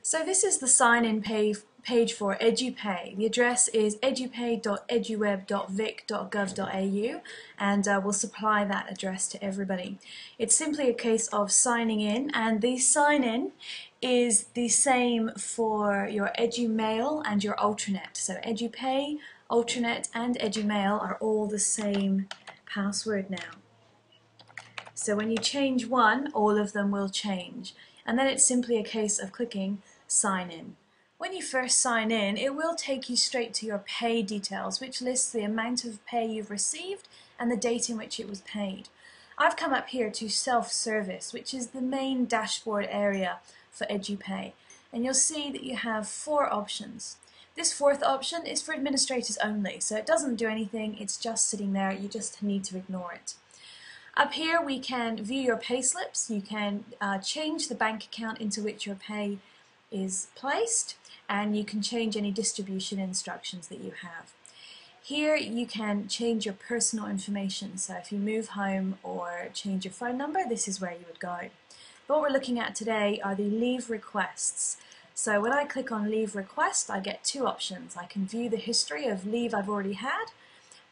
So this is the sign-in page for Edupay. The address is edupay.eduweb.vic.gov.au and we'll supply that address to everybody. It's simply a case of signing in, and the sign-in is the same for your EduMail and your Ultranet. So Edupay, Ultranet and EduMail are all the same password now. So when you change one, all of them will change. And then it's simply a case of clicking sign in. When you first sign in, it will take you straight to your pay details, which lists the amount of pay you've received and the date in which it was paid. I've come up here to self-service, which is the main dashboard area for Edupay. And you'll see that you have 4 options. This 4th option is for administrators only, so it doesn't do anything, it's just sitting there, you just need to ignore it. Up here we can view your pay slips, you can change the bank account into which your pay is placed, and you can change any distribution instructions that you have. Here you can change your personal information, so if you move home or change your phone number, this is where you would go. But what we're looking at today are the leave requests. So when I click on leave request, I get 2 options. I can view the history of leave I've already had,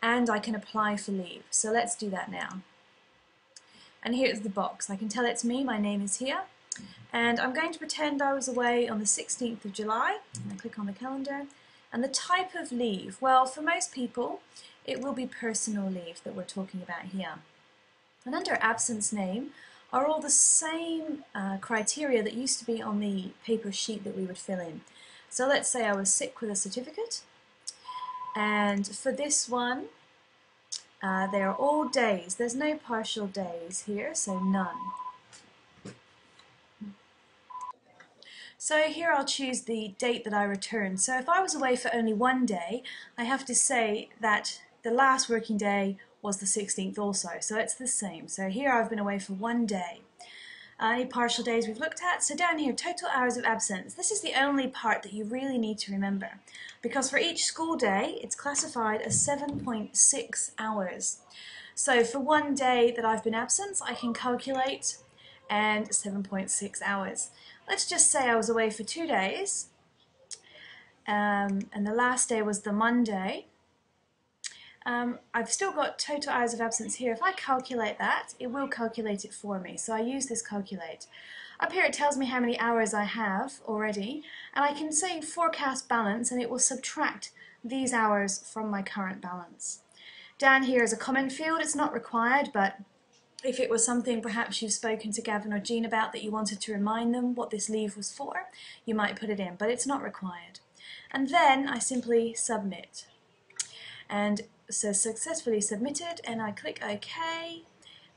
and I can apply for leave. So let's do that now. And here's the box. I can tell it's me, my name is here. And I'm going to pretend I was away on the 16th of July. And I click on the calendar. And the type of leave, well, for most people, it will be personal leave that we're talking about here. And under absence name are all the same criteria that used to be on the paper sheet that we would fill in. So let's say I was sick with a certificate. And for this one, they are all days. There's no partial days here, so none. So here I'll choose the date that I returned. So if I was away for only 1 day, I have to say that the last working day was the 16th also, so it's the same. So here I've been away for 1 day. Any partial days we've looked at. So down here, total hours of absence. This is the only part that you really need to remember, because for each school day it's classified as 7.6 hours. So for 1 day that I've been absent, I can calculate and 7.6 hours. Let's just say I was away for 2 days, and the last day was the Monday. I've still got total hours of absence here. If I calculate that, it will calculate it for me. So I use this calculate. Up here it tells me how many hours I have already, and I can say forecast balance, and it will subtract these hours from my current balance. Down here is a comment field. It's not required, but if it was something perhaps you've spoken to Gavin or Jean about that you wanted to remind them what this leave was for, you might put it in, but it's not required. And then I simply submit. And so successfully submitted, and I click OK,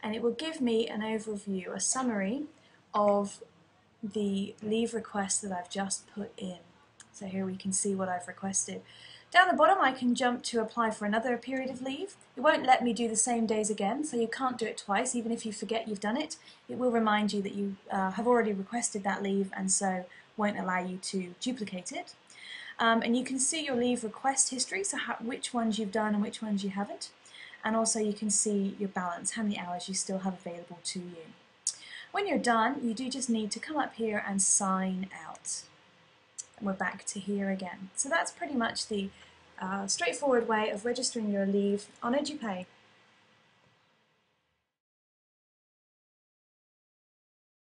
and it will give me an overview, a summary of the leave request that I've just put in. So here we can see what I've requested. Down the bottom I can jump to apply for another period of leave. It won't let me do the same days again, so you can't do it twice. Even if you forget you've done it, it will remind you that you have already requested that leave, and so won't allow you to duplicate it. And you can see your leave request history, so which ones you've done and which ones you haven't. And also you can see your balance, how many hours you still have available to you. When you're done, you do just need to come up here and sign out. And we're back to here again. So that's pretty much the straightforward way of registering your leave on Edupay.